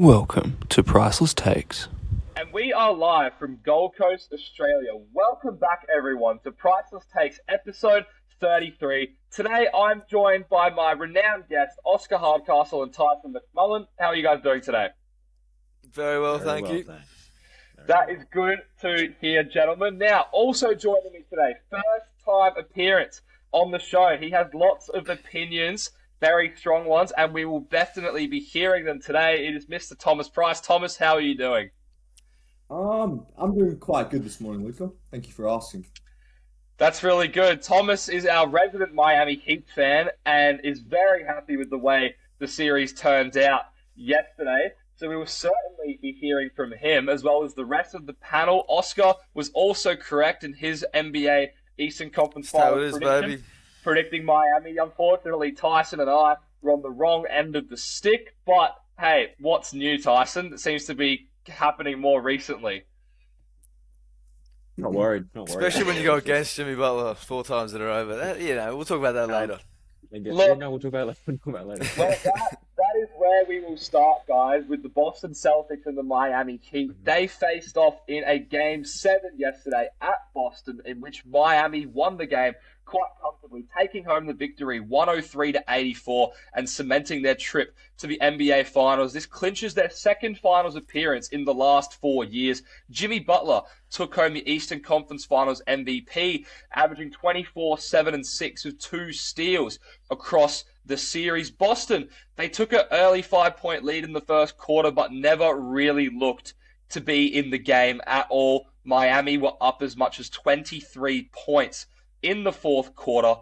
Welcome to Priceless Takes. And we are live from Gold Coast, Australia. Welcome back, everyone, to Priceless Takes, episode 33. Today, I'm joined by my renowned guests, Oscar Hardcastle and Tyson McMullen. How are you guys doing today? Very well, thank you. Thanks. That is good to hear, gentlemen. Now, also joining me today, first time appearance on the show. He has lots of opinions, very strong ones, and we will definitely be hearing them today. It is Mr. Tomas Price. Thomas, how are you doing? I'm doing quite good this morning, Luka. Thank you for asking. That's really good. Thomas is our resident Miami Heat fan and is very happy with the way the series turned out yesterday. So we will certainly be hearing from him as well as the rest of the panel. Oscar was also correct in his NBA Eastern Conference Finals prediction, predicting Miami. Unfortunately, Tyson and I were on the wrong end of the stick. But hey, what's new, Tyson? It seems to be happening more recently. Not worried. Especially when you go against Jimmy Butler 4 times in a row. But we'll talk about that later. Look, we'll talk about it later. Well, that is where we will start, guys, with the Boston Celtics and the Miami Heat. They faced off in a Game 7 yesterday at Boston, in which Miami won the game quite comfortably, taking home the victory 103-84 and cementing their trip to the NBA Finals. This clinches their second Finals appearance in the last 4 years. Jimmy Butler took home the Eastern Conference Finals MVP, averaging 24, 7, and 6 with 2 steals across the series. Boston, they took an early 5-point lead in the first quarter, but never really looked to be in the game at all. Miami were up as much as 23 points in the fourth quarter.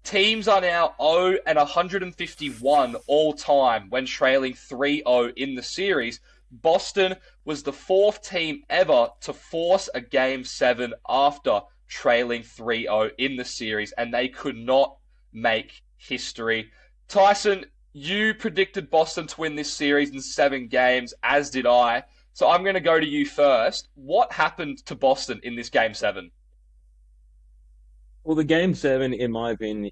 Teams are now 0-151 all time when trailing 3-0 in the series. Boston was the 4th team ever to force a Game 7 after trailing 3-0 in the series, and they could not make history. Tyson, you predicted Boston to win this series in 7 games, as did I. So I'm going to go to you first. What happened to Boston in this Game 7? Well, the Game 7, in my opinion,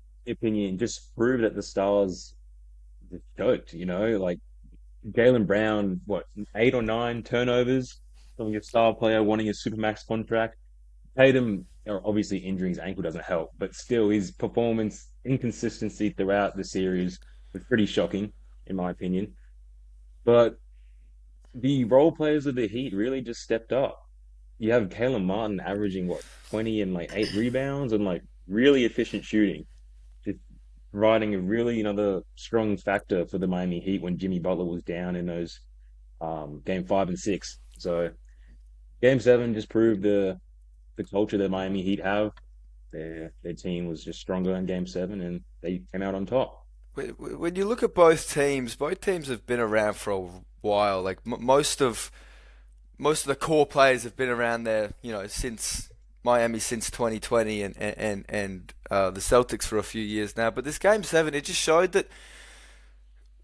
just proved that the Stars just choked, like Jaylen Brown, 8 or 9 turnovers from your star player wanting a Supermax contract. Tatum, obviously injuring his ankle doesn't help, but still his performance, inconsistency throughout the series was pretty shocking, in my opinion. But the role players of the Heat really just stepped up. You have Caleb Martin averaging 20 and 8 rebounds and really efficient shooting, just providing a really another strong factor for the Miami Heat when Jimmy Butler was down in those Game 5 and 6. So Game 7 just proved the culture that Miami Heat have. Their team was just stronger in Game 7 and they came out on top. When you look at both teams have been around for a while. Most of the core players have been around there, since Miami since 2020 and the Celtics for a few years now. But this Game 7, it just showed that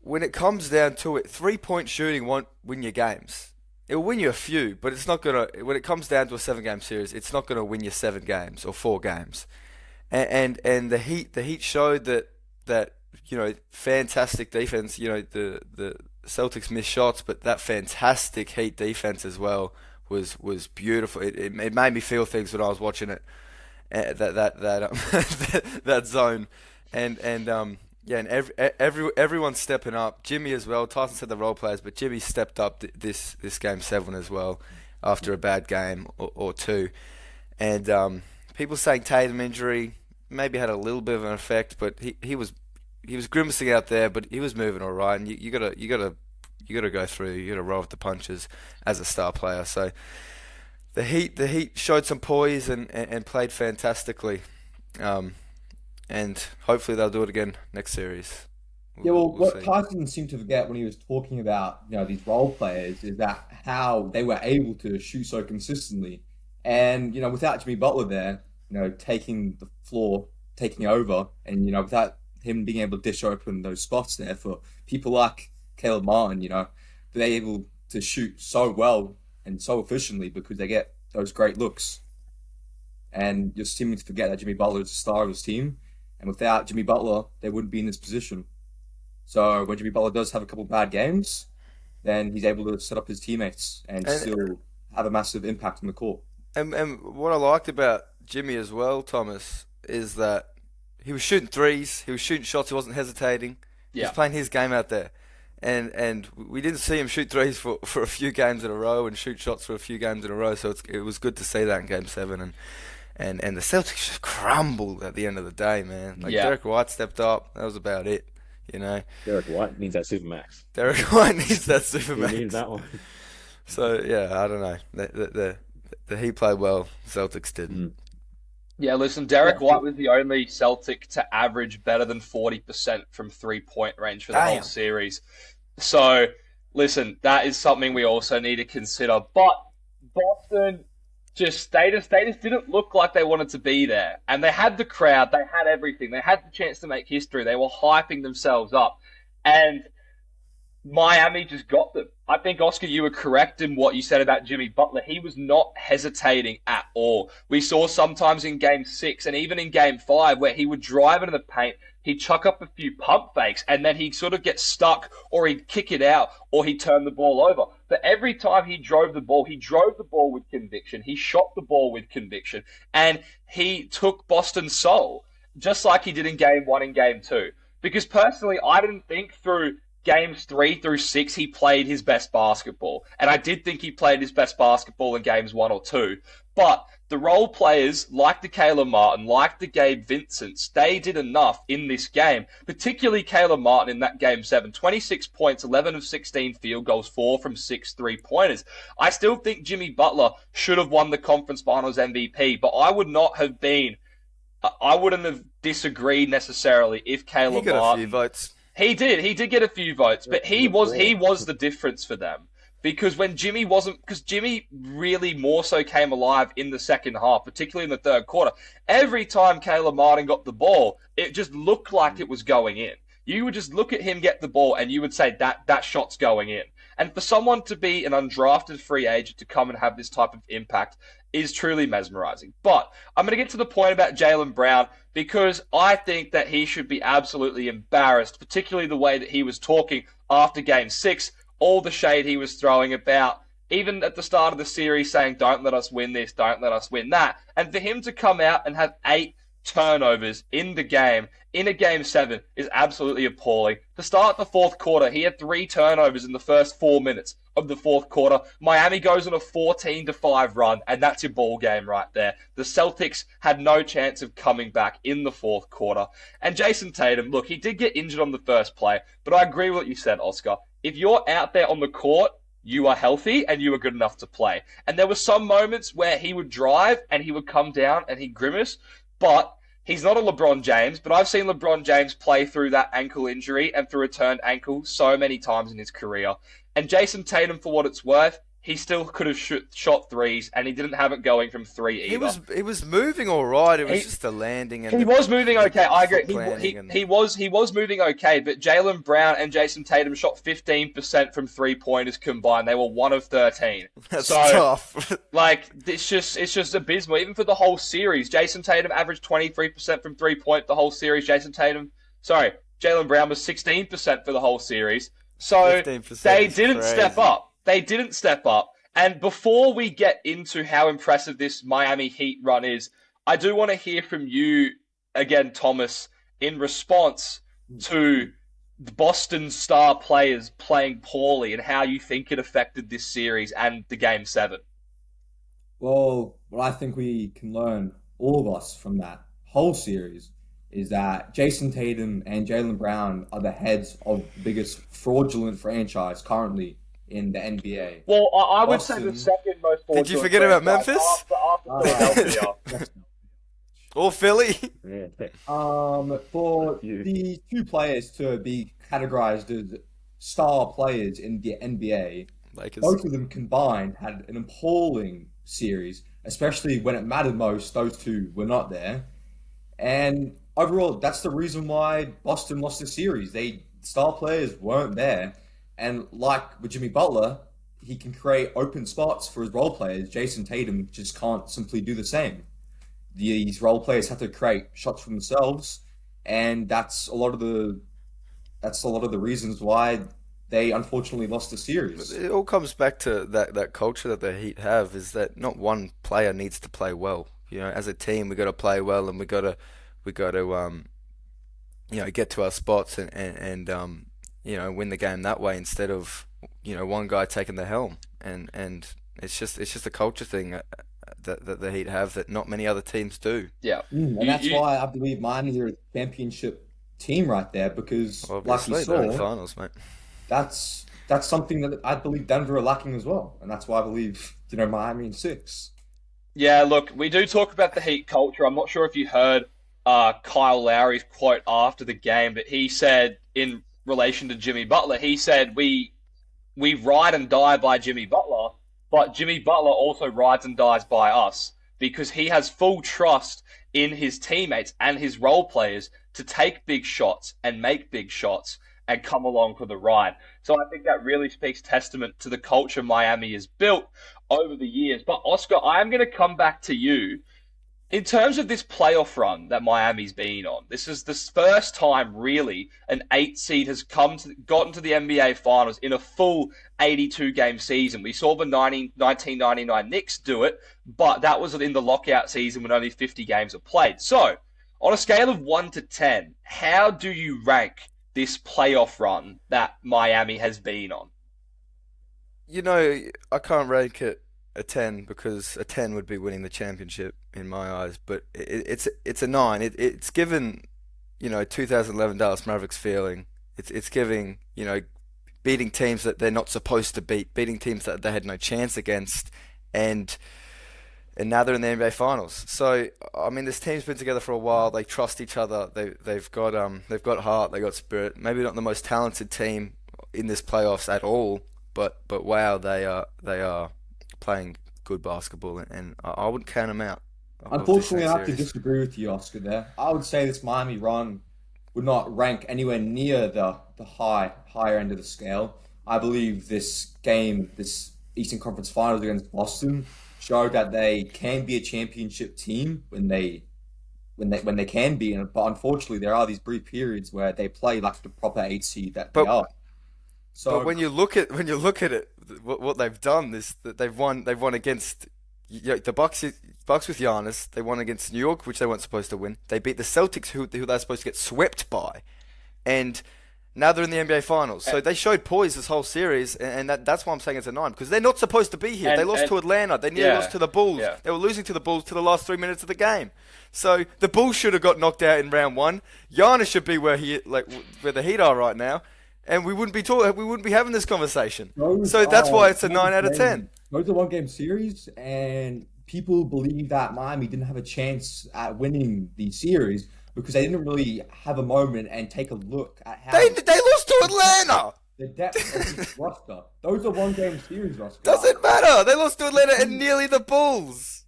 when it comes down to it, 3-point shooting won't win you games. It'll win you a few, but it's not gonna. When it comes down to a 7-game series, it's not gonna win you 7 games or 4 games. And the Heat showed that fantastic defense. The Celtics missed shots, but that fantastic Heat defense as well was beautiful. It made me feel things when I was watching it. That zone, and everyone's stepping up. Jimmy as well. Tyson said the role players, but Jimmy stepped up this Game 7 as well after a bad game or 2. And people saying Tatum injury maybe had a little bit of an effect, but he was grimacing out there, but he was moving all right. And you gotta go through. You gotta roll with the punches as a star player. So the Heat showed some poise and played fantastically. And hopefully they'll do it again next series. What see. Tyson seemed to forget when he was talking about these role players is that how they were able to shoot so consistently, and without Jimmy Butler there, taking the floor, taking over, and without him being able to dish open those spots there for people like Caleb Martin, they're able to shoot so well and so efficiently because they get those great looks. And you're seeming to forget that Jimmy Butler is the star of his team. And without Jimmy Butler, they wouldn't be in this position. So when Jimmy Butler does have a couple bad games, then he's able to set up his teammates and still have a massive impact on the court. And what I liked about Jimmy as well, Thomas, is that he was shooting threes, he was shooting shots, he wasn't hesitating. He was playing his game out there. And we didn't see him shoot threes for a few games in a row and shoot shots for a few games in a row, so it was good to see that in Game 7. And the Celtics just crumbled at the end of the day, man. Derek White stepped up, that was about it, you know. Derek White needs that Supermax. Derek White needs that Supermax. He needs that one. So, yeah, I don't know. The Heat played well, Celtics didn't. Yeah, listen, Derek White was the only Celtic to average better than 40% from three-point range for the whole series. So, listen, that is something we also need to consider. But Boston they just didn't look like they wanted to be there. And they had the crowd, they had everything. They had the chance to make history. They were hyping themselves up. And Miami just got them. I think, Oscar, you were correct in what you said about Jimmy Butler. He was not hesitating at all. We saw sometimes in Game 6 and even in Game 5 where he would drive into the paint, he'd chuck up a few pump fakes, and then he'd sort of get stuck, or he'd kick it out, or he'd turn the ball over. But every time he drove the ball with conviction. He shot the ball with conviction. And he took Boston's soul, just like he did in Game 1 and Game 2. Because personally, I didn't think through Games 3 through 6, he played his best basketball. And I did think he played his best basketball in Games 1 or 2. But the role players, like the Caleb Martin, like the Gabe Vincents, they did enough in this game. Particularly Caleb Martin in that Game 7. 26 points, 11 of 16 field goals, 4 from 6 three-pointers. I still think Jimmy Butler should have won the Conference Finals MVP, but I wouldn't have disagreed necessarily if Caleb Martin... He got a few votes. He did get a few votes, but he was the difference for them. Because Jimmy really more so came alive in the second half, particularly in the third quarter. Every time Caleb Martin got the ball, it just looked like it was going in. You would just look at him get the ball and you would say that shot's going in. And for someone to be an undrafted free agent to come and have this type of impact is truly mesmerizing. But I'm going to get to the point about Jaylen Brown because I think that he should be absolutely embarrassed, particularly the way that he was talking after Game 6, all the shade he was throwing about, even at the start of the series saying, don't let us win this, don't let us win that. And for him to come out and have 8 turnovers in the game, in a Game 7, is absolutely appalling. To start the fourth quarter, he had 3 turnovers in the first 4 minutes of the fourth quarter. Miami goes on a 14-5 run, and that's your ball game right there. The Celtics had no chance of coming back in the fourth quarter. And Jason Tatum, look, he did get injured on the first play, but I agree with what you said, Oscar. If you're out there on the court, you are healthy and you are good enough to play. And there were some moments where he would drive and he would come down and he'd grimace, but he's not a LeBron James, but I've seen LeBron James play through that ankle injury and through a turned ankle so many times in his career. And Jason Tatum, for what it's worth, he still could have shot threes, and he didn't have it going from 3 either. He was moving all right. It was just the landing. And he was moving okay. I agree. He was moving okay, but Jaylen Brown and Jason Tatum shot 15% from 3-pointers combined. They were 1 of 13. That's tough. It's just abysmal. Even for the whole series, Jason Tatum averaged 23% from 3-point the whole series. Jaylen Brown was 16% for the whole series. So they didn't step up. They didn't step up. And before we get into how impressive this Miami Heat run is, I do want to hear from you again, Thomas, in response to the Boston star players playing poorly and how you think it affected this series and the Game 7. Well, what I think we can learn, all of us, from that whole series is that Jason Tatum and Jaylen Brown are the heads of the biggest fraudulent franchise currently in the NBA. Well, I would say the second most fraudulent. Did you forget about Memphis? After Philadelphia. Or Philly? For the 2 players to be categorized as star players in the NBA, Lakers. Both of them combined had an appalling series, especially when it mattered most, those 2 were not there. And overall, that's the reason why Boston lost the series. Star players weren't there. And like with Jimmy Butler, he can create open spots for his role players. Jason Tatum just can't simply do the same. These role players have to create shots for themselves, and that's a lot of the reasons why they unfortunately lost the series. It all comes back to that culture that the Heat have, is that not one player needs to play well. As a team, we got to play well, and we got to get to our spots and win the game that way, instead of one guy taking the helm. And it's just a culture thing that the Heat have that not many other teams do. Yeah. And that's why I believe Miami are a championship team right there, because Obviously, like you they're in the saw, finals, mate. that's something that I believe Denver are lacking as well, and that's why I believe Miami in 6. Yeah, look, we do talk about the Heat culture. I'm not sure if you heard Kyle Lowry's quote after the game, but he said, in relation to Jimmy Butler, he said, we ride and die by Jimmy Butler, but Jimmy Butler also rides and dies by us, because he has full trust in his teammates and his role players to take big shots and make big shots and come along for the ride. So I think that really speaks testament to the culture Miami has built over the years. But Oscar, I am going to come back to you. In terms of this playoff run that Miami's been on, this is the first time really an 8 seed has gotten to the NBA Finals in a full 82-game season. We saw the 1999 Knicks do it, but that was in the lockout season when only 50 games are played. So, on a scale of 1 to 10, how do you rank this playoff run that Miami has been on? I can't rank it a 10, because a 10 would be winning the championship in my eyes, but it's a 9. It's given 2011 Dallas Mavericks feeling. It's giving beating teams that they're not supposed to beating teams that they had no chance against, and now they're in the NBA Finals. So I mean, this team's been together for a while. They trust each other. They've got heart. They got spirit. Maybe not the most talented team in this playoffs at all, but wow, they are playing good basketball, and I wouldn't count them out. Unfortunately, I have to disagree with you, Oscar, there. I would say this Miami run would not rank anywhere near the higher end of the scale. I believe this Eastern Conference Finals against Boston, showed that they can be a championship team when they can be, but unfortunately there are these brief periods where they play like the proper 8 seed that they are. So, but when you look at it, what they've done is that they've won against the Bucks with Giannis. They won against New York, which they weren't supposed to win. They beat the Celtics, who they're supposed to get swept by, and now they're in the NBA Finals. So they showed poise this whole series, and that's why I'm saying it's a 9, because they're not supposed to be here. They lost to Atlanta. They nearly lost to the Bulls. Yeah. They were losing to the Bulls to the last 3 minutes of the game. So the Bulls should have got knocked out in round 1. Giannis should be where the Heat are right now, and we wouldn't be having this conversation. So that's why it's a 9 out of 10. Those are 1-game series, and people believe that Miami didn't have a chance at winning the series because they didn't really have a moment and take a look at how they lost to Atlanta. The depth of this roster. Those are 1-game series, roster. Doesn't matter. They lost to Atlanta and nearly the Bulls.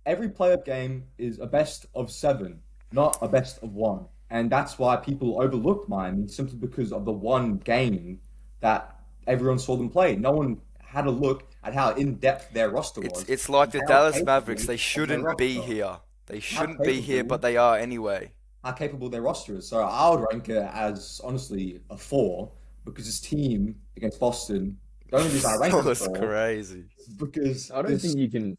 Every playoff game is a best of 7, not a best of 1. And that's why people overlooked Miami, simply because of the one game that everyone saw them play. No one had a look at how in-depth their roster was. It's like the Dallas Mavericks. They shouldn't be here. They shouldn't be here, but they are anyway. How capable their roster is. So I would rank it as, honestly, a 4, because this team against Boston, the only reason I rank it That's 4 crazy. Because I don't think you can.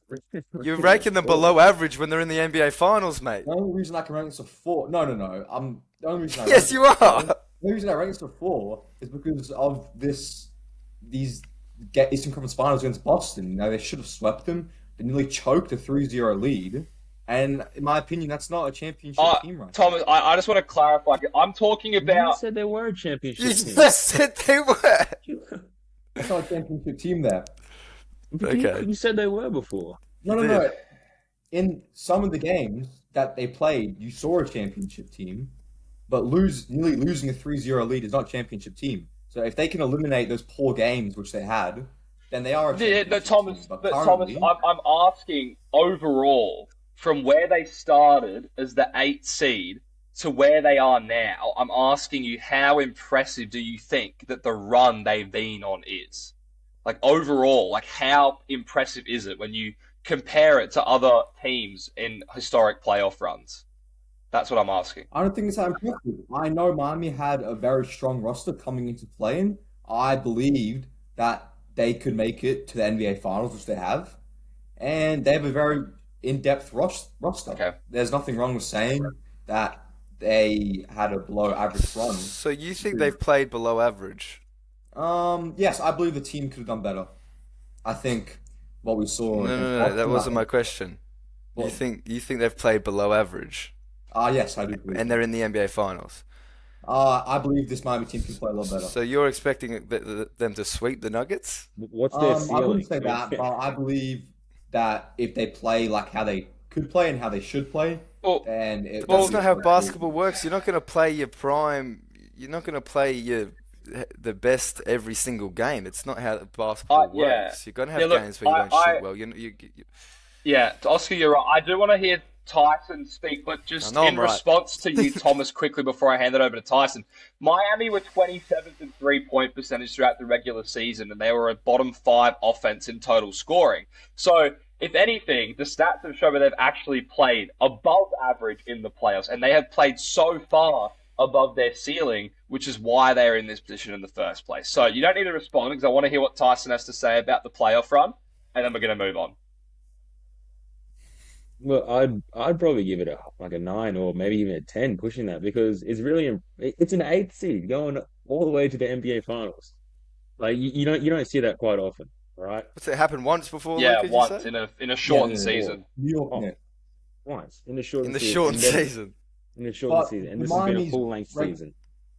You're ranking them below average when they're in the NBA Finals, mate. The only reason I can rank this a 4... No. The only reason Yes, you are. The only reason I rank this a 4 is because of these Eastern Conference Finals against Boston. They should have swept them. They nearly choked a 3-0 lead. And in my opinion, that's not a championship team right Thomas, I just want to clarify. I'm talking about... You said they were a championship team. You said they were. That's not a championship team there. Okay. You said they were before. No. In some of the games that they played, you saw a championship team, but nearly losing a 3-0 lead is not a championship team. So if they can eliminate those poor games, which they had, then they are a championship Thomas, team. Thomas, I'm asking overall, from where they started as the 8th seed to where they are now, I'm asking you, how impressive do you think that the run they've been on is? Like, overall, how impressive is it when you compare it to other teams in historic playoff runs? That's what I'm asking. I don't think it's that impressive. I know Miami had a very strong roster coming into play-in. I believed that they could make it to the NBA Finals, which they have, and they have a very in-depth roster. Okay. There's nothing wrong with saying that they had a below-average run. So you think they've played below average? Yes, I believe the team could have done better. I think what we saw. No, that wasn't my question. You think they've played below average? Yes, I do believe. And they're in the NBA Finals. I believe this Miami team can play a lot better. So you're expecting them to sweep the Nuggets? What's their I ceiling? wouldn't say that, but I believe that if they play like how they could play and how they should play, Well, then That's not how basketball works. You're not going to play your prime. You're not going to play the best every single game. It's not how basketball works. You're going to have games where you don't shoot well. Yeah, Oscar, you're right. I do want to hear Tyson speak, but just in response to you, Thomas, quickly before I hand it over to Tyson, Miami were 27th in three-point percentage throughout the regular season, and they were a bottom 5 offense in total scoring. So, if anything, the stats have shown that they've actually played above average in the playoffs, and they have played so far above their ceiling, which is why they're in this position in the first place. So, you don't need to respond, because I want to hear what Tyson has to say about the playoff run, and then we're going to move on. Well, I'd probably give it a 9 or maybe even a 10, pushing that, because it's an 8th seed going all the way to the NBA Finals. Like you don't see that quite often, right? What's it happened once before? Yeah, Luke, once in a shortened season. New York Knicks. Once in the shortened season. In the shortened season, and this has been a full-length season.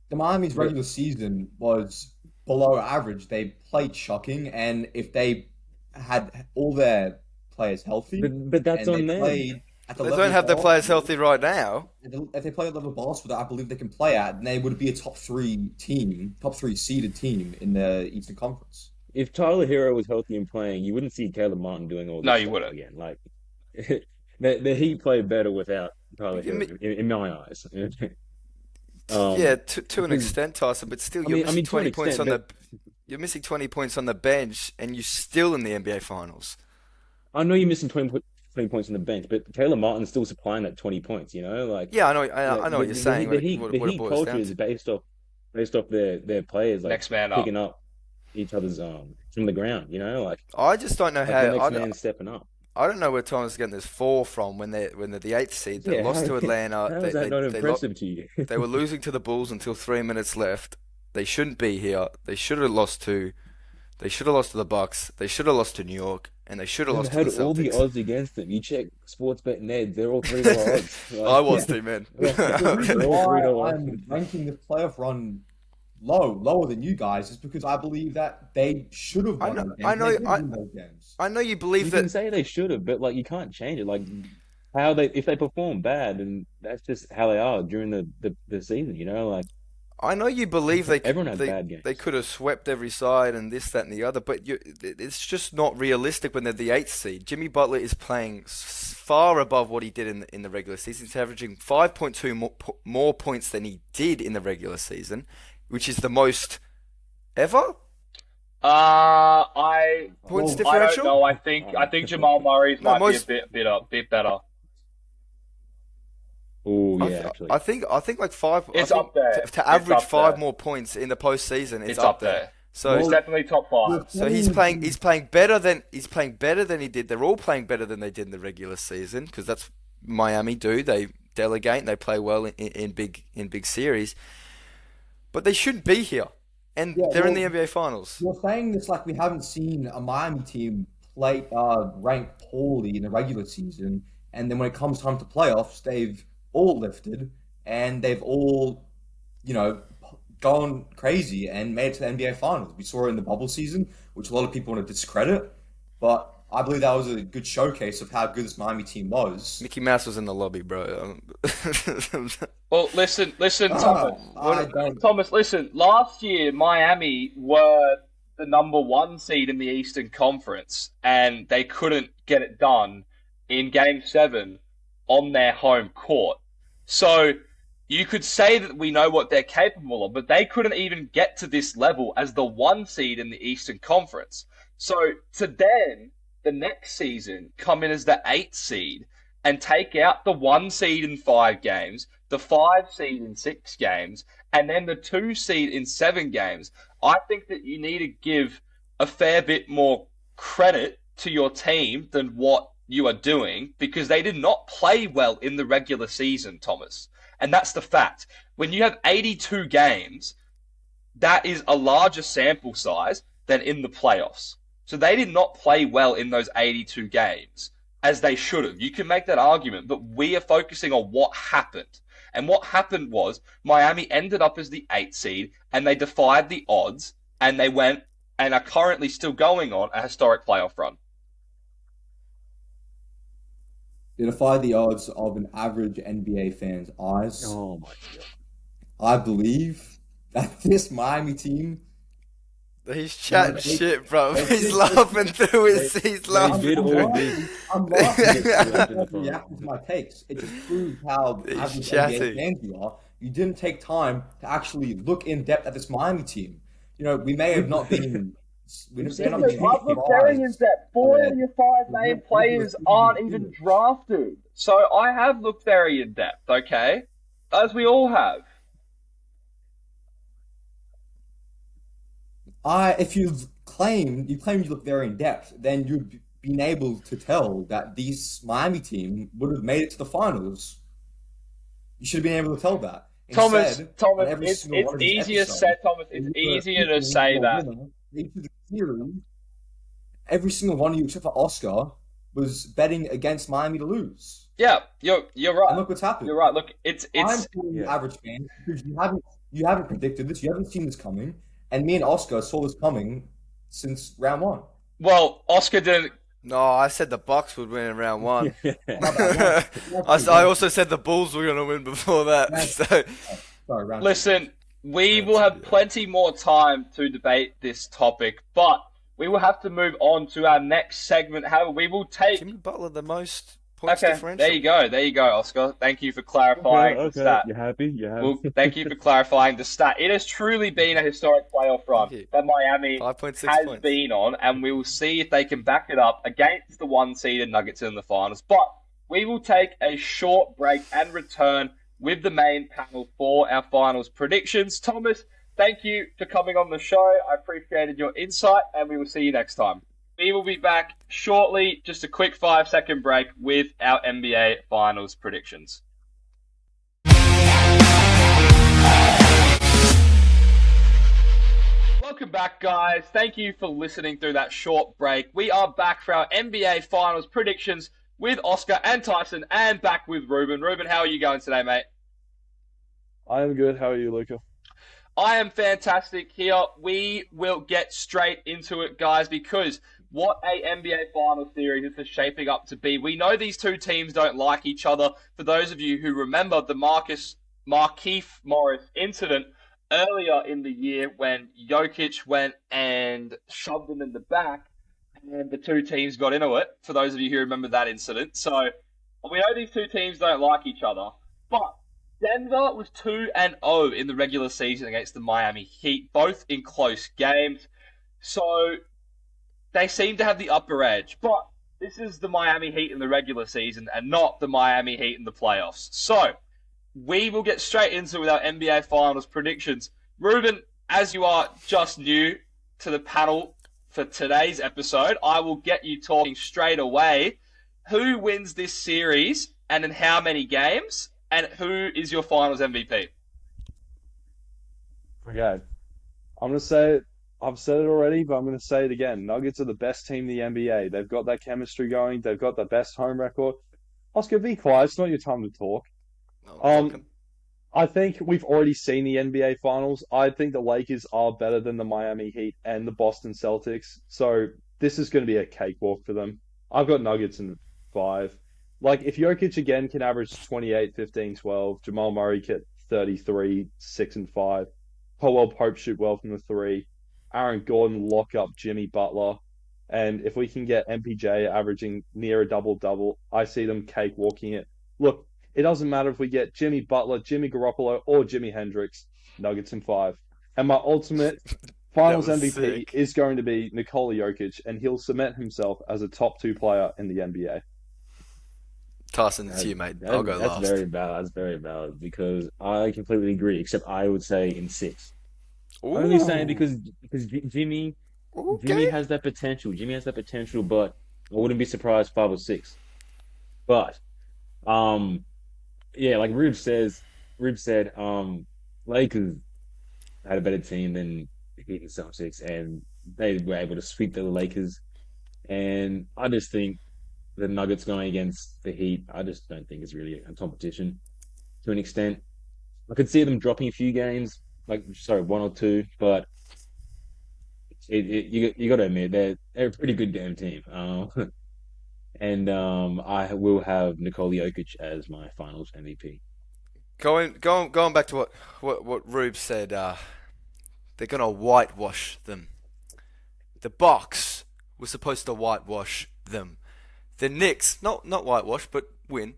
The Miami's regular season was below average. They played shocking, and if they had all their players healthy, but that's on them. They don't have their players healthy right now. If they play at the level of basketball that I believe they can play at, then they would be a top 3 seeded team in the Eastern Conference. If Tyler Hero was healthy and playing, you wouldn't see Caleb Martin doing all this. No, you wouldn't. Again. Like the Heat played better without Tyler Hero, in my eyes. Yeah, to an extent, Tyson, but still, you're missing 20 points you're missing 20 points on the bench, and you're still in the NBA Finals. I know you're missing 20 points on the bench, but Caleb Martin's still supplying that 20 points. You know, like I know what you're saying. The Heat culture is based off their players, like next man picking up. up each other's from the ground. You know, like I just don't know how the next man stepping up. I don't know where Thomas is getting this 4 from when they're the 8th seed. They lost to Atlanta. How is that not impressive to you? They were losing to the Bulls until 3 minutes left. They shouldn't be here. They should have lost to the Bucks. They should have lost to New York, and they should have lost to the Celtics. Had all the odds against them. You check Sportsbet Ned; they're all $3 odds. Like, I was too, man. They're all $3. I'm ranking the playoff run lower than you guys is because I believe that they should have won those games. I know you believe you that. You can say they should have, but like you can't change it. Like if they perform bad, and that's just how they are during the season. You know, like I know you believe everyone has bad games. They could have swept every side and this, that, and the other, but it's just not realistic when they're the 8th seed. Jimmy Butler is playing far above what he did in the regular season. He's averaging 5.2 more points than he did in the regular season, which is the most ever. Points differential? I don't know. I think Jamal Murray's might be a bit better. Oh yeah, actually. I think like 5. It's up there. To average 5 more points in the postseason, it's up there. So it's definitely top 5. So he's playing better than he did. They're all playing better than they did in the regular season because that's Miami do. They delegate and they play well in big series. But they shouldn't be here, and they're in the NBA Finals. You're saying this like we haven't seen a Miami team play rank poorly in the regular season, and then when it comes time to playoffs, they've all lifted and they've all, gone crazy and made it to the NBA Finals. We saw it in the bubble season, which a lot of people want to discredit, but I believe that was a good showcase of how good this Miami team was. Mickey Mouse was in the lobby, bro. Well, listen, Thomas, listen. Last year, Miami were the number 1 seed in the Eastern Conference, and they couldn't get it done in Game 7 on their home court. So you could say that we know what they're capable of, but they couldn't even get to this level as the 1 seed in the Eastern Conference. So to then, the next season, come in as the 8th seed and take out the 1 seed in 5 games, the 5 seed in 6 games, and then the 2 seed in 7 games, I think that you need to give a fair bit more credit to your team than what you are doing, because they did not play well in the regular season, Thomas. And that's the fact. When you have 82 games, that is a larger sample size than in the playoffs. So they did not play well in those 82 games as they should have. You can make that argument, but we are focusing on what happened. And what happened was Miami ended up as the 8th seed, and they defied the odds, and they went and are currently still going on a historic playoff run. They defied the odds of an average NBA fan's eyes. Oh my God. I believe that this Miami team. He's chatting shit, bro. He's laughing through his. He's laughing. I'm laughing. Reacting to my takes. It just proves how average NBA fans you are. You didn't take time to actually look in depth at this Miami team. You know, we may have not been. I've looked very in depth. 4 of your 5 main players aren't even drafted. So I have looked very in depth, okay? As we all have. If you claim you look very in depth, then you've been able to tell that this Miami team would have made it to the finals. You should have been able to tell that. Thomas, it's easier said, Thomas. It's easier to say that. Every single one of you, except for Oscar, was betting against Miami to lose. Yeah, you're right. And look what's happened. You're right. Look, it's. I'm the average fan because you haven't predicted this. You haven't seen this coming, and me and Oscar saw this coming since round 1. Well, Oscar didn't. No, I said the Bucks would win in round 1. I also said the Bulls were going to win before that. So. Sorry, listen, we will have plenty more time to debate this topic, but we will have to move on to our next segment. However, we will take Jimmy Butler the most points differential. There you go, Oscar. Thank you for clarifying the stat. You happy? Well, thank you for clarifying the stat. It has truly been a historic playoff run that Miami has been on, and we will see if they can back it up against the 1-seeded Nuggets in the finals. But we will take a short break and return with the main panel for our finals predictions. Thomas, thank you for coming on the show. I appreciated your insight, and we will see you next time. We will be back shortly, just a quick 5-second break with our NBA finals predictions. Welcome back, guys. Thank you for listening through that short break. We are back for our NBA finals predictions with Oscar and Tyson, and back with Reuben. Reuben, how are you going today, mate? I am good. How are you, Luka? I am fantastic here. We will get straight into it, guys, because what a NBA Finals series this is shaping up to be. We know these two teams don't like each other. For those of you who remember the Markieff Morris incident earlier in the year when Jokic went and shoved him in the back, and the two teams got into it, for those of you who remember that incident. So we know these two teams don't like each other, but Denver was 2-0 in the regular season against the Miami Heat, both in close games. So they seem to have the upper edge, but this is the Miami Heat in the regular season and not the Miami Heat in the playoffs. So we will get straight into it with our NBA Finals predictions. Reuben, as you are just new to the panel for today's episode, I will get you talking straight away. Who wins this series and in how many games? And who is your Finals MVP? Okay. I'm going to say it. I've said it already, but I'm going to say it again. Nuggets are the best team in the NBA. They've got that chemistry going. They've got the best home record. Oscar, be quiet. It's not your time to talk. I think we've already seen the NBA Finals. I think the Lakers are better than the Miami Heat and the Boston Celtics. So this is going to be a cakewalk for them. I've got Nuggets in 5. Like, if Jokic again can average 28, 15, 12, Jamal Murray get 33, 6 and 5, Powell Pope shoot well from the 3, Aaron Gordon lock up Jimmy Butler, and if we can get MPJ averaging near a double-double, I see them cakewalking it. Look, it doesn't matter if we get Jimmy Butler, Jimmy Garoppolo, or Jimi Hendrix, Nuggets in 5. And my ultimate Finals MVP is going to be Nikola Jokic, and he'll cement himself as a top 2 player in the NBA. Tyson, it's you, mate. I'll go That's last. very valid. That's very valid because I completely agree. Except I would say in six. Only saying Ooh. because Jimmy Okay. has that potential. Jimmy has that potential, but I wouldn't be surprised five or six. But um, yeah, like Rube said, Lakers had a better team than the Heat and Celtics, and they were able to sweep the Lakers. And I just think the Nuggets going against the Heat, I just don't think it's really a competition to an extent. I could see them dropping a few games, like sorry, one or two, but you got to admit they're a pretty good damn team. And I will have Nikola Jokic as my Finals MVP. Going back to what Rube said. They're gonna whitewash them. The Bucks were supposed to whitewash them. The Knicks, not whitewash, but win.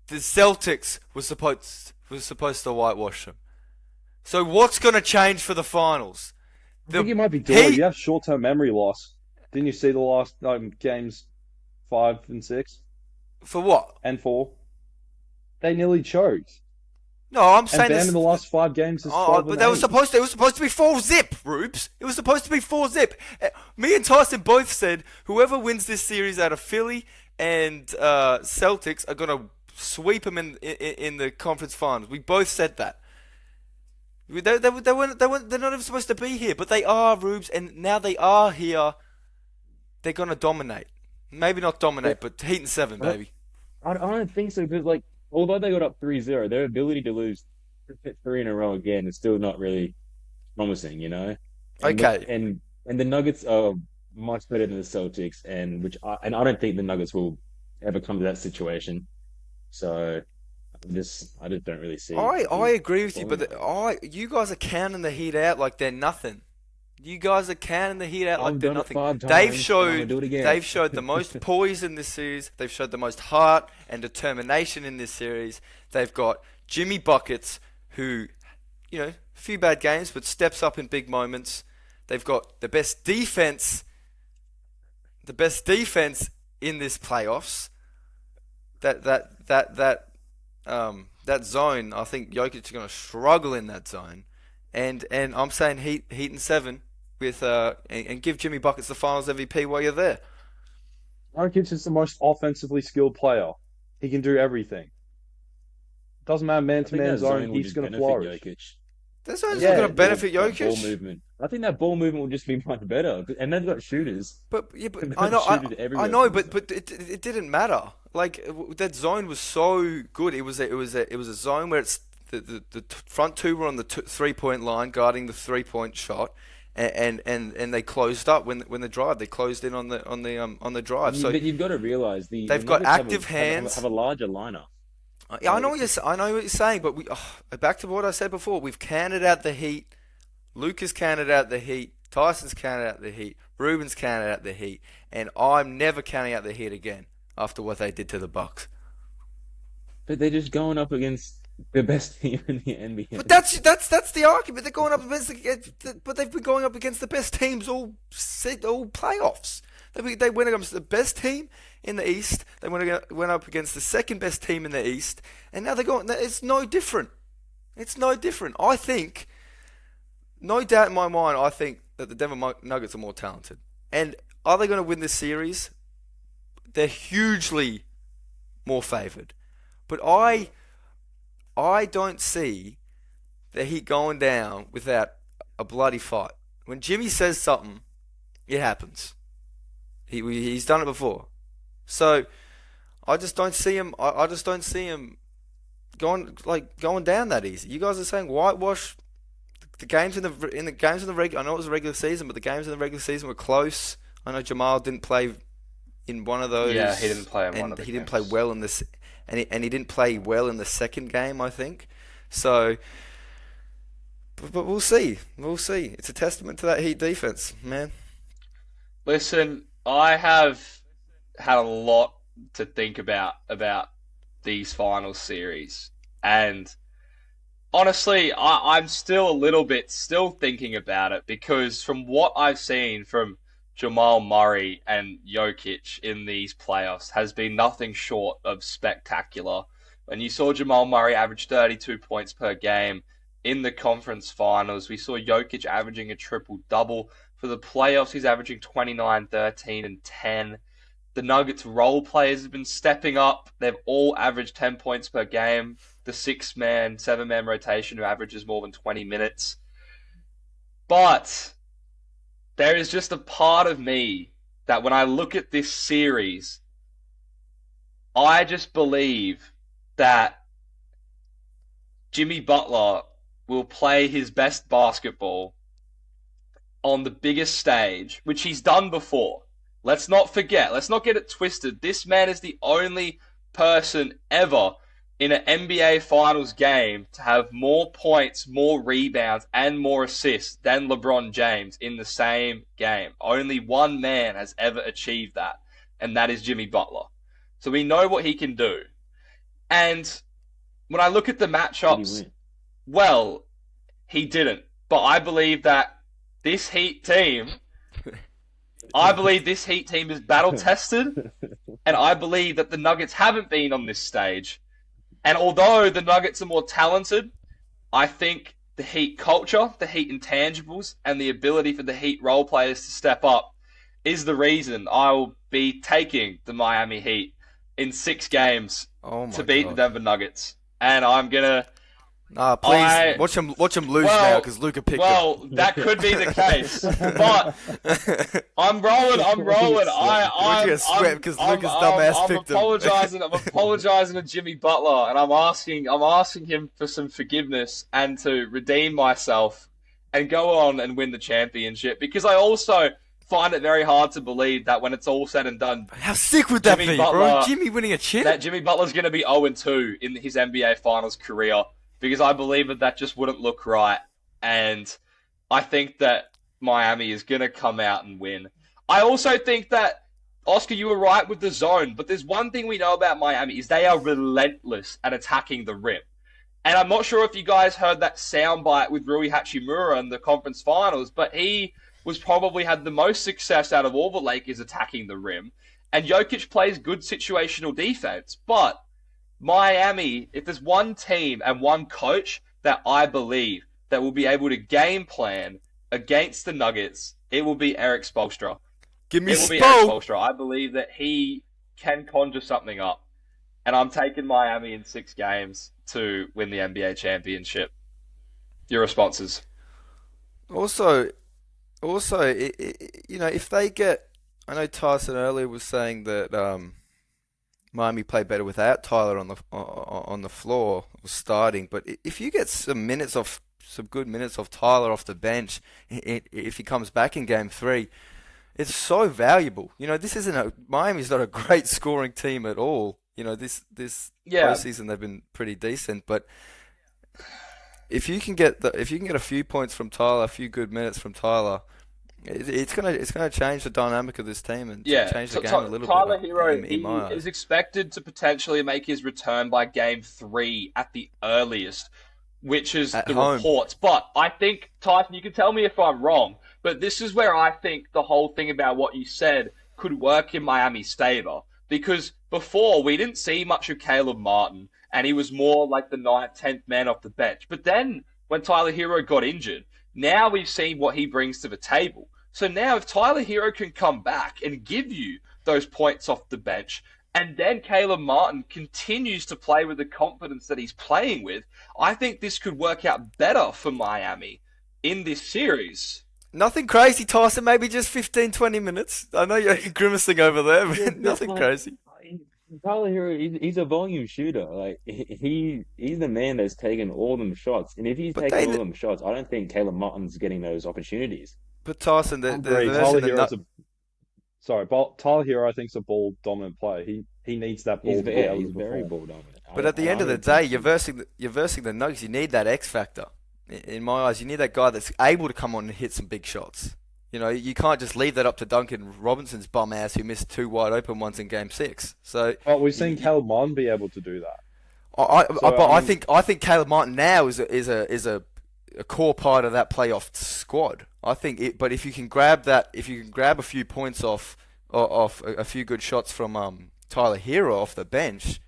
The Celtics was supposed to whitewash them. So what's gonna change for the finals? I The think you might be doing it. Heat You have short-term memory loss. Didn't you see the last games 5 and 6 for what? and 4? They nearly choked. No, I'm And saying Bam this. in the last 5 games is Oh, 12 but and they were 8. supposed to. It was supposed to be 4-zip, Rubes. It was supposed to be 4-zip. Me and Tyson both said whoever wins this series out of Philly and Celtics are gonna sweep them in the conference finals. We both said that. They're not even supposed to be here, but they are, Rubes, and now they are here. They're gonna dominate. Maybe not dominate, but Heat and 7, I don't, baby. I don't think so because like although they got up 3-0, their ability to lose three in a row again is still not really promising, you know. And Okay. and the Nuggets are much better than the Celtics, and I don't think the Nuggets will ever come to that situation. So I just don't really see I the agree with you, falling but away. you guys are counting the Heat out like they're nothing. You guys are counting the Heat out like I've they're done it nothing. 5 times, and I'm gonna do it again. They've showed the most poise in this series. They've showed the most heart and determination in this series. They've got Jimmy Buckets, who, a few bad games, but steps up in big moments. They've got the best defense in this playoffs. That zone, I think Jokic is going to struggle in that zone, and I'm saying Heat and 7 with and give Jimmy Buckets the Finals MVP while you're there. Jokic is the most offensively skilled player. He can do everything. Doesn't matter man I to think man that zone, zone will he's just going to benefit flourish. Jokic. That zone's not Yeah, going to benefit That ball Jokic, movement. I think that ball movement will just be much better, and they've got shooters. but yeah, but They've I got know, shooters I everywhere know, from the but zone. it didn't matter. Like that zone was so good. It was a zone where it's the front two were on the 3-point line guarding the 3-point shot, and they closed up when the drive. They closed in on the drive. So But you've got to realize the they've got Nuggets active hands. have a larger lineup. Yeah, Like I know what you're saying, but back to what I said before. We've counted out the Heat. Luka's counted out the Heat. Tyson's counted out the Heat. Reuben's counted out the Heat, and I'm never counting out the Heat again after what they did to the Bucks. but they're just going up against the best team in the But NBA. that's the argument. They're going up against, but they've been going up against the best teams all playoffs. They went against the best team in the East. They went up against the second best team in the East, and now they're going. It's no different. It's no different. I think, no doubt in my mind, I think that the Denver Nuggets are more talented. And are they going to win this series? They're hugely more favored. But I don't see the Heat going down without a bloody fight. When Jimmy says something, it happens. He's done it before. So I just don't see him. I just don't see him going down that easy. You guys are saying whitewash. The games in the games in the regular. I know it was a regular season, but the games in the regular season were close. I know Jamal didn't play in one of those. Yeah, he didn't play in one and of the he didn't games. play well in this, and he didn't play well in the second game, I think. So, but we'll see. We'll see. It's a testament to that Heat defense, man. Listen, I have had a lot to think about these final series, and honestly, I'm still a little bit still thinking about it because from what I've seen from Jamal Murray and Jokic in these playoffs has been nothing short of spectacular. When you saw Jamal Murray average 32 points per game in the conference finals, we saw Jokic averaging a triple-double. For the playoffs, he's averaging 29, 13, and 10. The Nuggets role players have been stepping up. They've all averaged 10 points per game. The 6-man, 7-man rotation who averages more than 20 minutes. But there is just a part of me that when I look at this series, I just believe that Jimmy Butler will play his best basketball on the biggest stage, which he's done before. Let's not forget, let's not get it twisted. This man is the only person ever in an NBA Finals game to have more points, more rebounds, and more assists than LeBron James in the same game. Only one man has ever achieved that, and that is Jimmy Butler. So we know what he can do. And when I look at the matchups, well, he didn't. But I believe that this Heat team is battle-tested, and I believe that the Nuggets haven't been on this stage. And although the Nuggets are more talented, I think the Heat culture, the Heat intangibles, and the ability for the Heat role players to step up is the reason I will be taking the Miami Heat in 6 games to beat the Denver Nuggets. And I'm going to... Nah, please, watch him lose now, because Luka picked him. Well, that could be the case. But I'm rolling. I'm because Luka's dumbass picked him. I'm apologizing to Jimmy Butler, and I'm asking him for some forgiveness and to redeem myself and go on and win the championship. Because I also find it very hard to believe that when it's all said and done, how sick would that be, bro? Jimmy winning a chip? That Jimmy Butler's going to be 0-2 in his NBA Finals career. Because I believe that just wouldn't look right. And I think that Miami is going to come out and win. I also think that, Oscar, you were right with the zone. But there's one thing we know about Miami is they are relentless at attacking the rim. And I'm not sure if you guys heard that soundbite with Rui Hachimura in the conference finals. But he was probably had the most success out of all the Lakers attacking the rim. And Jokic plays good situational defense. But Miami, if there's one team and one coach that I believe that will be able to game plan against the Nuggets, it will be Eric Spoelstra. Give me Eric Spoelstra. I believe that he can conjure something up. And I'm taking Miami in 6 games to win the NBA championship. Your responses? Also, if they get... I know Tyson earlier was saying that... Miami played better without Tyler on the floor starting, but if you get some good minutes off Tyler off the bench, if he comes back in Game 3, it's so valuable. This isn't Miami's not a great scoring team at all. This postseason they've been pretty decent, but if you can get a few points from Tyler, a few good minutes from Tyler. It's gonna change the dynamic of this team and change the game a little bit. Tyler Hero is expected to potentially make his return by Game 3 at the earliest, which is the reports. But I think, Tyson, you can tell me if I'm wrong, but this is where I think the whole thing about what you said could work in Miami's favor. Because before, we didn't see much of Caleb Martin, and he was more like the 9th, 10th man off the bench. But then, when Tyler Hero got injured, now we've seen what he brings to the table. So now if Tyler Hero can come back and give you those points off the bench, and then Caleb Martin continues to play with the confidence that he's playing with, I think this could work out better for Miami in this series. Nothing crazy, Tyson. Maybe just 15, 20 minutes. I know you're grimacing over there, but nothing crazy. Tyler Hero, he's a volume shooter. Like he's the man that's taken all them shots, and if he's taking all them shots, I don't think Caleb Martin's getting those opportunities. But Tyson, Tyler Hero, I think, is a ball dominant player. He needs that ball. He's very ball dominant. But at the end of the day, you're versing the Nuggets. You need that X factor. In my eyes, you need that guy that's able to come on and hit some big shots. You can't just leave that up to Duncan Robinson's bum ass who missed 2 wide open ones in Game 6. So, we've seen Caleb Martin be able to do that. I think Caleb Martin now is a a core part of that playoff squad. I think it. But if you can grab a few points off a few good shots from Tyler Hero off the bench,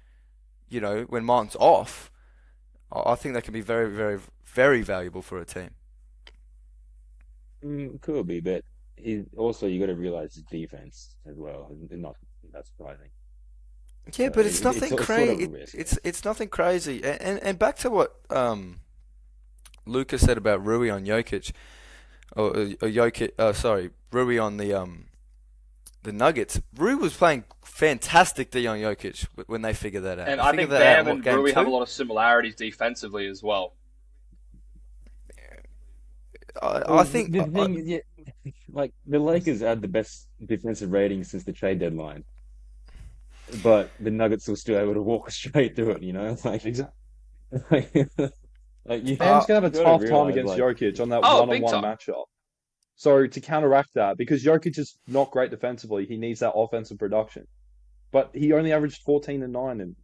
when Martin's off, I think that can be very, very, very valuable for a team. Could be, but also you got to realize his defense as well. Not that's surprising. Yeah, So but it's nothing it's sort of a crazy. risk. It's nothing crazy. And back to what Luka said about Rui on Jokic, or Jokic. Sorry, Rui on the Nuggets. Rui was playing fantastic to young Jokic when they figured that out. And They I figured think that out Bam in and game Rui have a two? lot of similarities defensively as well. I think The thing is, yeah, like the Lakers had the best defensive rating since the trade deadline, but the Nuggets were still able to walk straight through it. Like Exactly. like, you Bam's gonna have a gotta tough time realize, against like, Jokic on that Oh, big one-on-one time. matchup. So to counteract that, because Jokic is not great defensively, he needs that offensive production. But he only averaged 14 and 9 in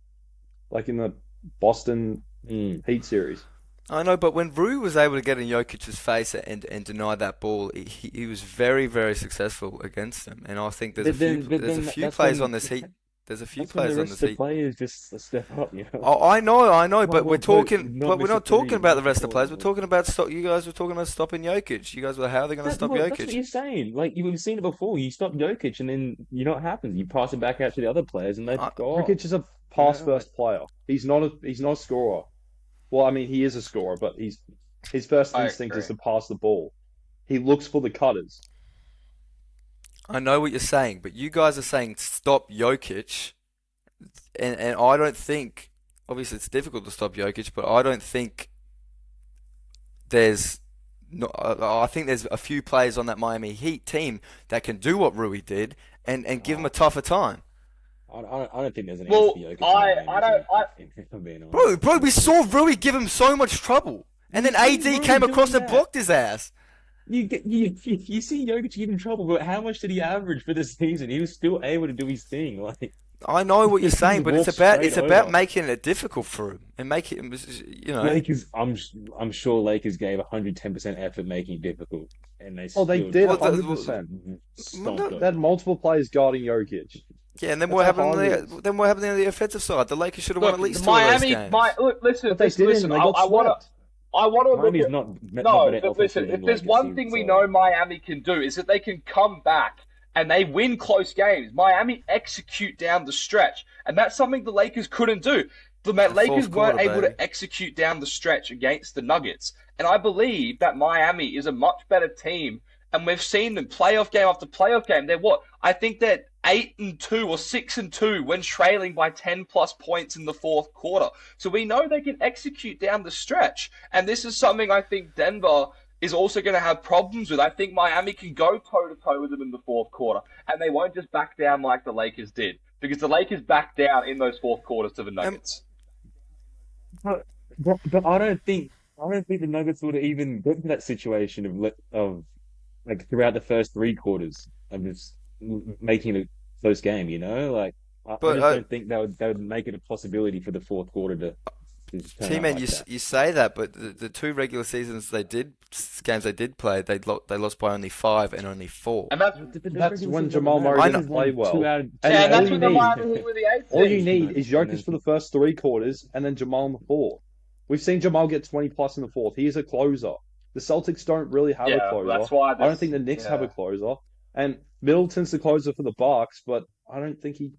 the Boston mm. Heat series. I know, but when Rui was able to get in Jokic's face and deny that ball, he was very, very successful against him. And I think there's a few That's players when on this Heat. There's a few that's when the players on rest this of the Heat. players just step up. Oh, I know, but we're Well, talking, not but we're miss a not talking three, about the not rest of the score, players. We're but- talking about stop. You guys were talking about stopping Jokic. You guys were, how are they going to stop That's what Jokic? you're saying. Like you've seen it before. You stop Jokic, and then you know what happens. You pass it back out to the other players, and they I- go off. Jokic is a pass-first player. He's not a scorer. Well, I mean, he is a scorer, but his first I instinct is to agree. pass the ball. He looks for the cutters. I know what you're saying, but you guys are saying stop Jokic, and I don't think. Obviously, it's difficult to stop Jokic, but I don't think there's. No, I think there's a few players on that Miami Heat team that can do what Rui did and give him a tougher time. I don't think there's an Well, answer for Jokic. I don't. If I'm being honest. Bro, we saw Rui give him so much trouble, and then You see AD Rui came across doing and that. blocked his ass. You see Jokic get in trouble, but how much did he average for the season? He was still able to do his thing. Like I know what you're He saying, but walked it's straight about over. making it difficult for him and make it, Lakers, I'm sure Lakers gave 110% effort making it difficult, and they Oh, they still did Well, the- 100%. stomped no- They had over. multiple players guarding Jokic. Yeah, and then That's what how happened? hard it is. Then what happened on the offensive side? The Lakers should have won Look, at least the two of those Miami. games. Listen. But they Listen. didn't. Listen. They got I want to. swept. I want to look Miami's at. not No, better but listen, offensively if than there's Lakers one is, thing we so- know Miami can do is that they can come back and they win close games. Miami execute down the stretch, and that's something the Lakers couldn't do. The Lakers fourth weren't quarter, able baby. to execute down the stretch against the Nuggets, and I believe that Miami is a much better team. And we've seen them playoff game after playoff game. They're what? I think they're 8-2 or 6-2 when trailing by 10+ points in the fourth quarter. So we know they can execute down the stretch. And this is something I think Denver is also going to have problems with. I think Miami can go toe-to-toe with them in the fourth quarter. And they won't just back down like the Lakers did. Because the Lakers backed down in those fourth quarters to the Nuggets. But I don't think the Nuggets would have even got to that situation of like throughout the first three quarters of just making it a close game. Like I But, just don't think they would make it a possibility for the fourth quarter to just turn out T-Man, like that. you say that, but the two regular seasons games they did play, they lost by only 5 and only 4. And that's, That's when Jamal Murray didn't play well. and all that's you when the need- Miami Heat were the 8th All you seed. need is Jokic for the first three quarters and then Jamal in the fourth. We've seen Jamal get 20 plus in the fourth. He is a closer. The Celtics don't really have a Yeah, closer. that's why. I don't think the Knicks have a closer. And Middleton's the closer for the Bucks, but I don't think he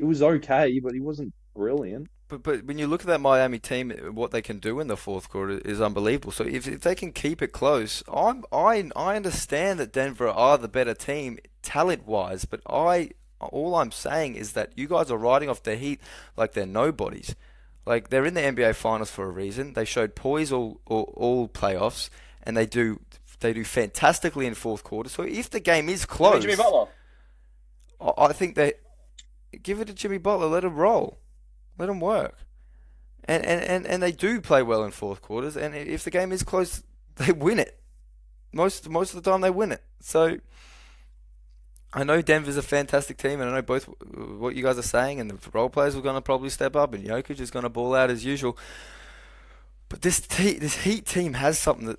was okay, but he wasn't brilliant. But when you look at that Miami team, what they can do in the fourth quarter is unbelievable. So if they can keep it close, I understand that Denver are the better team talent-wise, but all I'm saying is that you guys are riding off the Heat like they're nobodies. Like they're in the NBA Finals for a reason. They showed poise all playoffs, and they do fantastically in fourth quarter. So if the game is close, Jimmy Butler. I think they give it to Jimmy Butler. Let him roll. Let him work. And they do play well in fourth quarters. And if the game is close, they win it. Most of the time, they win it. So I know Denver's a fantastic team, and I know both what you guys are saying, and the role players are going to probably step up, and Jokic is going to ball out as usual. But this Heat team has something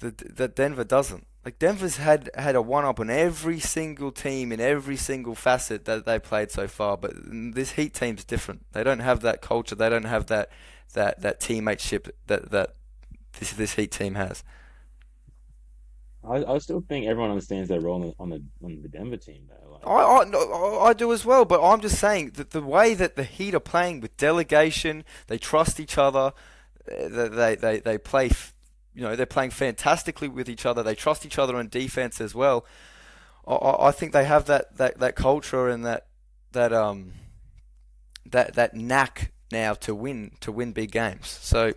that Denver doesn't. Like Denver's had a one-up on every single team in every single facet that they played so far, but this Heat team's different. They don't have that culture. They don't have that teammateship that this Heat team has. I still think everyone understands their role on the Denver team though. Like, No, I do as well, but I'm just saying that the way that the Heat are playing with delegation, they trust each other, they play, they're playing fantastically with each other. They trust each other on defense as well. I think they have that culture and that knack now to win big games. So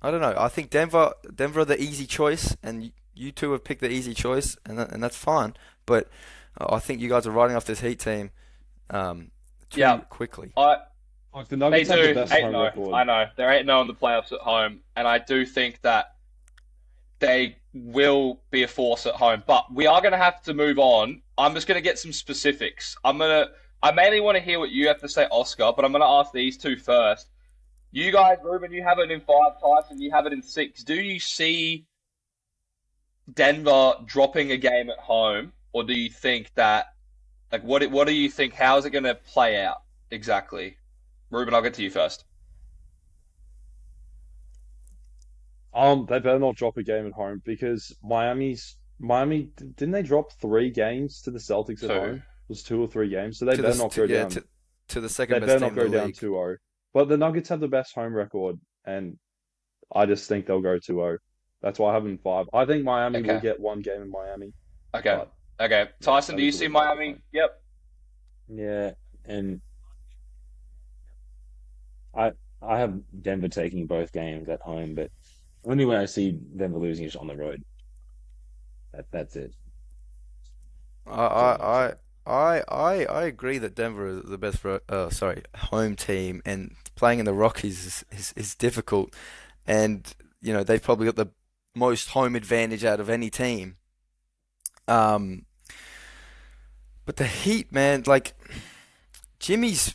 I don't know. I think Denver are the easy choice, and you two have picked the easy choice, and that's fine. But I think you guys are riding off this Heat team too quickly. Like the Nuggets have the best home 8-0. record. I know they're 8-0 in the playoffs at home, and I do think that they will be a force at home. But we are going to have to move on. I'm just going to get some specifics. I mainly want to hear what you have to say, Oscar, but I'm going to ask these two first. You guys, Reuben, you have it in 5, Tyson, you have it in 6. Do you see Denver dropping a game at home, or do you think that, like, what do you think? How is it going to play out exactly? Reuben, I'll get to you first. They better not drop a game at home because Miami didn't they drop 3 games to the Celtics at 2. home? It was 2 or 3 games, so they better not go down. To the They second better best not team go in the down league. 2-0. But the Nuggets have the best home record, and I just think they'll go 2-0. That's why I have them in 5. I think Miami will get 1 game in Miami. Okay. But, Okay. Tyson, do you see Miami? Yep. yeah, and I have Denver taking both games at home, but only when I see Denver losing is on the road. That's it. I agree that Denver is the best home team, and playing in the Rockies is difficult, and they've probably got the most home advantage out of any team. But the Heat, man, like Jimmy's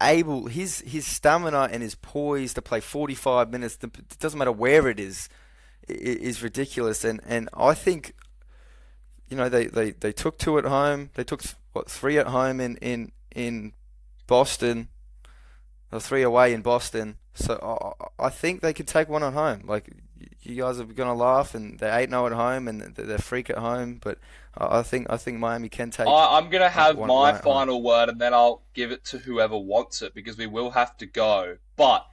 able, his stamina and his poise to play 45 minutes. It doesn't matter where it is ridiculous, and I think. They took 2 at home. They took 3 at home in Boston, or 3 away in Boston. So I think they could take 1 at home. Like you guys are gonna laugh, and they're 8-0 at home, and they're freak at home. But I think Miami can take. I'm gonna have one my at final home. word, and then I'll give it to whoever wants it because we will have to go. But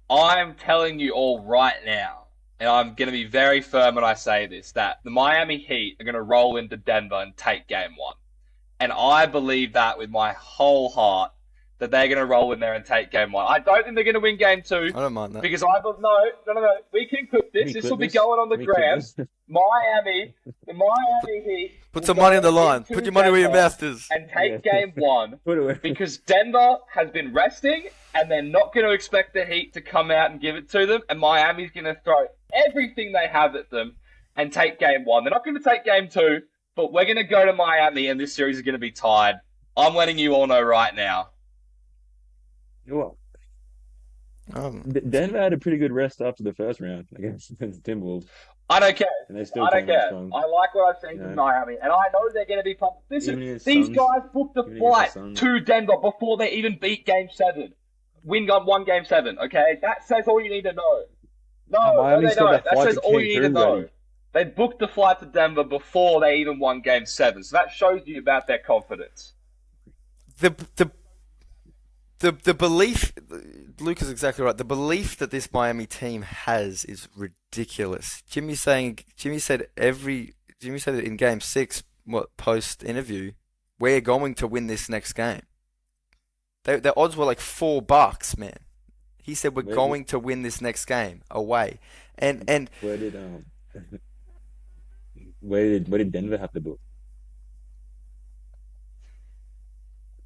I'm telling you all right now. And I'm going to be very firm when I say this, that the Miami Heat are going to roll into Denver and take game 1. And I believe that with my whole heart, that they're going to roll in there and take game 1. I don't think they're going to win game 2. I don't mind that. Because no. We can clip this. This will be going on the gram. The Miami Heat. Put some money on the line. Put your money where your mouth is. And take game 1. Put it away. Because Denver has been resting, and they're not going to expect the Heat to come out and give it to them. And Miami's going to throw everything they have at them and take game 1. They're not going to take game 2, but we're going to go to Miami, and this series is going to be tied. I'm letting you all know right now. Well, Denver had a pretty good rest after the first round against the Timberwolves. I don't care. And they still I don't came out care. strong. I like what I've seen from Miami, and I know they're going to be pumped. Listen, these guys booked a flight to Denver before they even beat Game 7. Won Game 7, okay? That says all you need to know. No, they don't. That says all you need to know. They booked the flight to Denver before they even won Game 7, so that shows you about their confidence. The belief, Luke is exactly right. The belief that this Miami team has is ridiculous. Jimmy said in Game 6, post interview, we're going to win this next game. Their odds were like $4, man. He said we're going to win this next game away, and where did Denver have to book?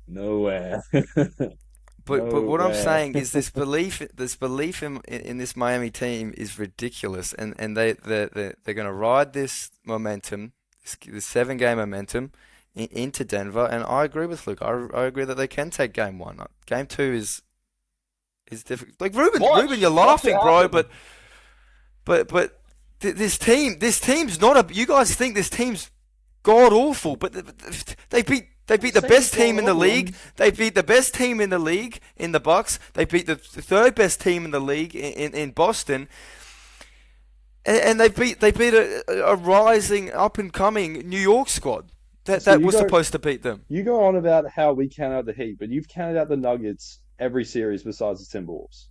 Nowhere. But what I'm saying is this belief in this Miami team is ridiculous, and they're going to ride this momentum, this 7-game momentum into Denver, and I agree with Luke. I agree that they can take game 1. Game 2 is is difficult. Like Reuben, you're Watch laughing, it bro, happen. but this team's not a. You guys think this team's god awful, but they beat the best team in the league. They beat the best team in the league in the Bucks. They beat the third best team in the league in Boston. And they beat a rising up and coming New York squad that was supposed to beat them. You go on about how we count out the Heat, but you've counted out the Nuggets every series besides the Timberwolves.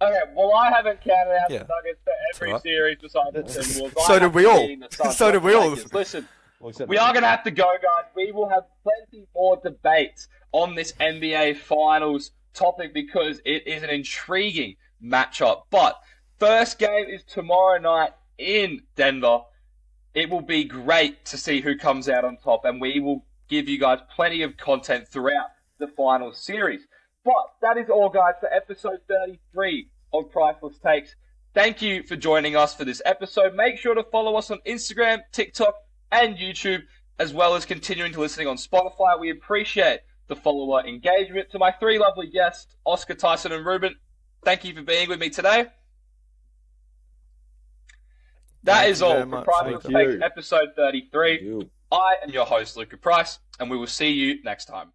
Okay, well, I haven't counted out Yeah. the Nuggets for every Right. series besides the Timberwolves. So I did have we to all. be in the Suns. So did we all. Listen, Well, except we are going to have to go, guys. We will have plenty more debates on this NBA Finals topic because it is an intriguing matchup. But first game is tomorrow night in Denver. It will be great to see who comes out on top, and we will give you guys plenty of content throughout the final series. But that is all, guys, for episode 33 of Priceless Takes. Thank you for joining us for this episode. Make sure to follow us on Instagram, TikTok, and YouTube, as well as continuing to listening on Spotify. We appreciate the follower engagement. To my three lovely guests, Oscar, Tyson, and Reuben, thank you for being with me today. That Thank is you all very for much. Priceless Thank Takes you. episode 33. You. I am your host, Luka Price, and we will see you next time.